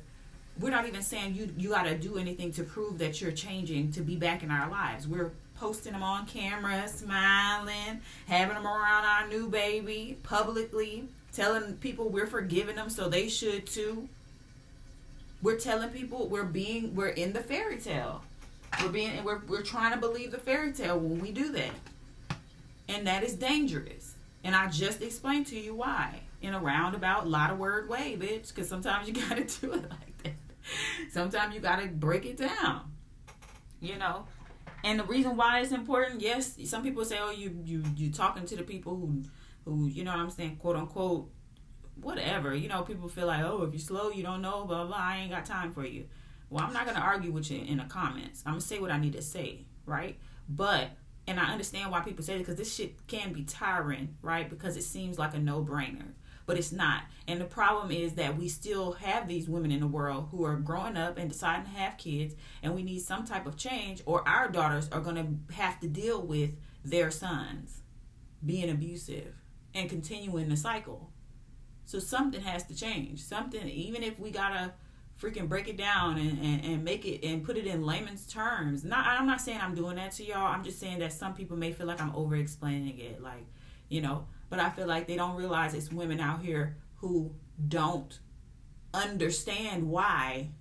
We're not even saying you got to do anything to prove that you're changing to be back in our lives. We're posting them on camera, smiling, having them around our new baby publicly, telling people we're forgiving them so they should too. We're telling people we're in the fairy tale. We're trying to believe the fairy tale when we do that. And that is dangerous. And I just explained to you why in a roundabout, lot of word way, bitch, because sometimes you got to do it like that. Sometimes you got to break it down. And the reason why it's important, yes, some people say, oh, you talking to the people who you know what I'm saying, quote unquote, whatever. People feel like, oh, if you're slow, you don't know, blah, blah, I ain't got time for you. Well, I'm not going to argue with you in the comments. I'm going to say what I need to say, right? And I understand why people say it, because this shit can be tiring, right? Because it seems like a no-brainer. But it's not. And the problem is that we still have these women in the world who are growing up and deciding to have kids, and we need some type of change, or our daughters are going to have to deal with their sons being abusive and continuing the cycle. So something has to change. Something, even if we got to freaking break it down and make it and put it in layman's terms. I'm not saying I'm doing that to y'all. I'm just saying that some people may feel like I'm over explaining it, but I feel like they don't realize it's women out here who don't understand why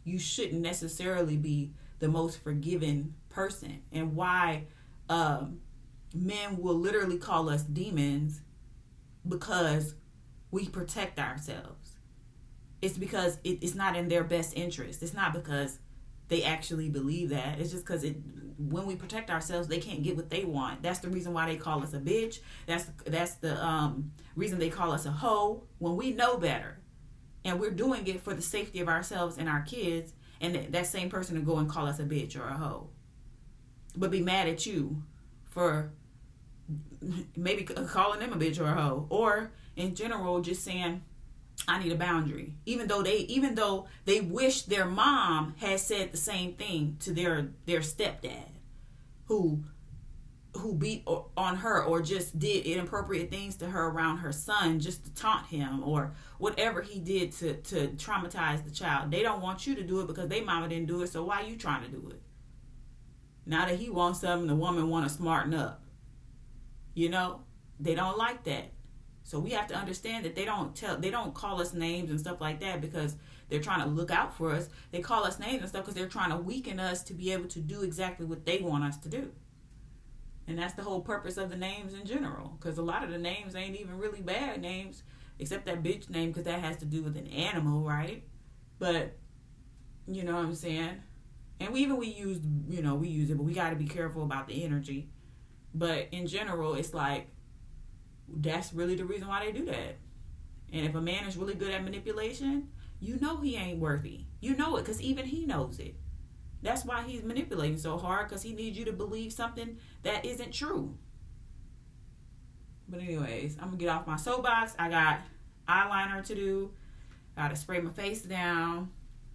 you shouldn't necessarily be the most forgiving person, and why men will literally call us demons because we protect ourselves. It's because it's not in their best interest. It's not because they actually believe that. It's just because when we protect ourselves, they can't get what they want. That's the reason why they call us a bitch. That's the reason they call us a hoe, when we know better. And we're doing it for the safety of ourselves and our kids. And that same person will go and call us a bitch or a hoe. But be mad at you for maybe calling them a bitch or a hoe, or in general just saying, I need a boundary. Even though they wish their mom had said the same thing to their stepdad, who beat on her or just did inappropriate things to her around her son just to taunt him, or whatever he did to traumatize the child. They don't want you to do it because they mama didn't do it, so why you trying to do it? Now that he wants something, the woman want to smarten up. You know, they don't like that. So we have to understand that they don't call us names and stuff like that because they're trying to look out for us. They call us names and stuff because they're trying to weaken us to be able to do exactly what they want us to do. And that's the whole purpose of the names in general. Because a lot of the names ain't even really bad names, except that bitch name, because that has to do with an animal, right? But, you know what I'm saying? And we use it, but we got to be careful about the energy. But in general, it's like, that's really the reason why they do that. And if a man is really good at manipulation, you know he ain't worthy. You know it because even he knows it. That's why he's manipulating so hard, because he needs you to believe something that isn't true. But anyways, I'm going to get off my soapbox. I got eyeliner to do. I got to spray my face down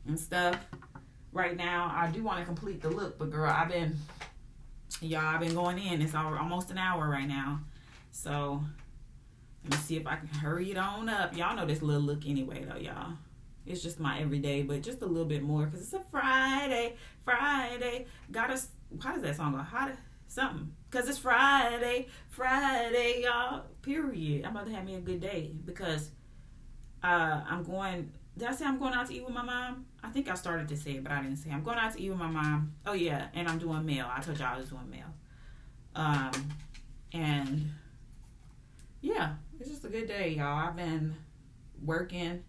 and stuff. Right now, I do want to complete the look. But girl, I've been going in. It's almost an hour right now. So let me see if I can hurry it on up. Y'all know this little look anyway, though, y'all. It's just my everyday, but just a little bit more because it's a Friday. How does that song go? Something. Because it's Friday, y'all. Period. I'm about to have me a good day because I'm going. Did I say I'm going out to eat with my mom? I think I started to say it, but I didn't say. I'm going out to eat with my mom. Oh, yeah. And I'm doing mail. I told y'all I was doing mail. And yeah, it's just a good day, y'all. I've been working.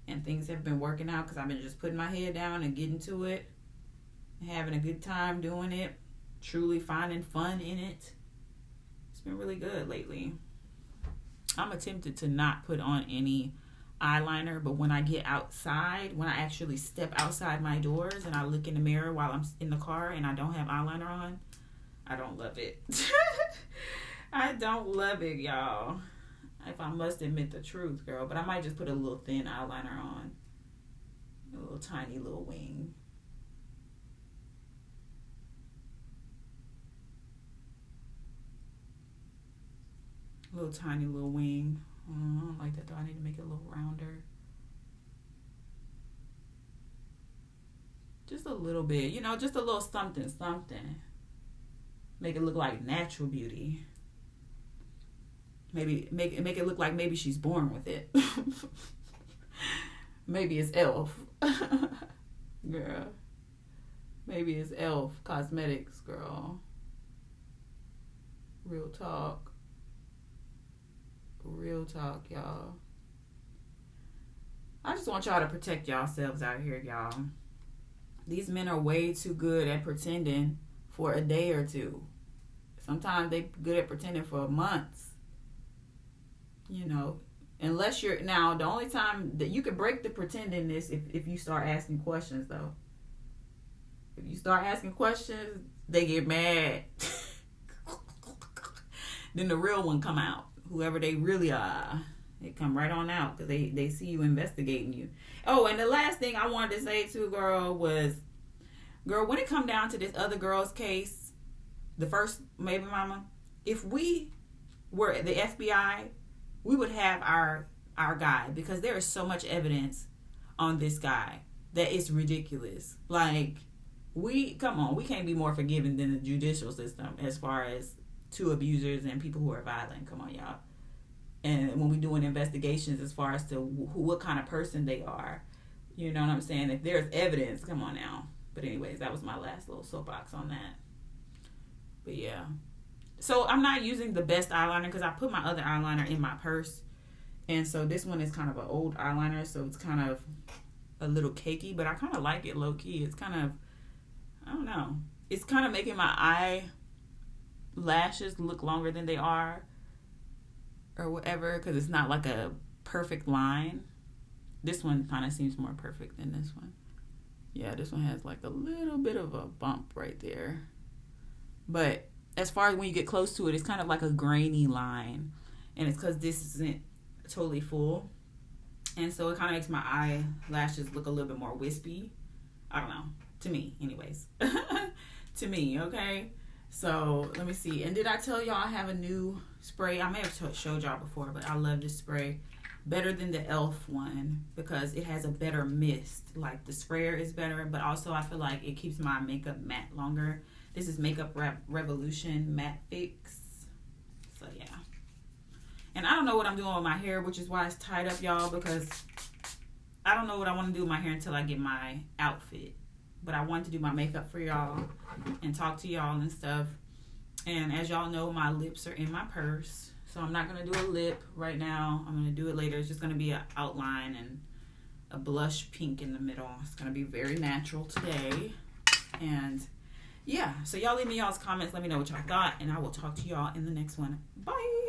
And things have been working out because I've been just putting my head down and getting to it. Having a good time doing it. Truly finding fun in it. It's been really good lately. I'm tempted to not put on any eyeliner. But when I get outside, when I actually step outside my doors and I look in the mirror while I'm in the car and I don't have eyeliner on, I don't love it. I don't love it, y'all. If I must admit the truth, girl. But I might just put a little thin eyeliner on. A little tiny little wing. A little tiny little wing. I don't like that though. I need to make it a little rounder. Just a little bit. You know, just a little something. Make it look like natural beauty. Maybe make it look like maybe she's born with it. Maybe it's e.l.f. Girl. Maybe it's e.l.f. Cosmetics, girl. Real talk, y'all. I just want y'all to protect yourselves out here, y'all. These men are way too good at pretending for a day or two. Sometimes they good at pretending for months. You know, unless you're now the only time that you can break the pretending is if you start asking questions, though. If you start asking questions, they get mad. Then the real one come out. Whoever they really are, they come right on out because they see you investigating you. Oh, and the last thing I wanted to say too, girl, was, girl, when it come down to this other girl's case, the first baby mama, if we were the FBI, we would have our guy, because there is so much evidence on this guy that it's ridiculous. Like, we can't be more forgiving than the judicial system as far as to abusers and people who are violent. Come on, y'all. And when we doing investigations as far as to what kind of person they are, you know what I'm saying? If there's evidence, come on now. But anyways, that was my last little soapbox on that. But yeah. So I'm not using the best eyeliner because I put my other eyeliner in my purse. And so this one is kind of an old eyeliner, so it's kind of a little cakey, but I kind of like it low key. It's kind of, I don't know. It's kind of making my eyelashes look longer than they are or whatever, because it's not like a perfect line. This one kind of seems more perfect than this one. Yeah, this one has like a little bit of a bump right there. But as far as when you get close to it, it's kind of like a grainy line. And it's because this isn't totally full. And so it kind of makes my eyelashes look a little bit more wispy. I don't know. To me, anyways. To me, okay? So, let me see. And did I tell y'all I have a new spray? I may have showed y'all before, but I love this spray. Better than the e.l.f. one because it has a better mist. Like, the sprayer is better, but also I feel like it keeps my makeup matte longer. This is Makeup Revolution Matte Fix. So, yeah. And I don't know what I'm doing with my hair, which is why it's tied up, y'all, because I don't know what I want to do with my hair until I get my outfit. But I want to do my makeup for y'all and talk to y'all and stuff. And as y'all know, my lips are in my purse. So I'm not going to do a lip right now. I'm going to do it later. It's just going to be an outline and a blush pink in the middle. It's going to be very natural today. And yeah, so y'all leave me y'all's comments. Let me know what y'all thought. And I will talk to y'all in the next one. Bye.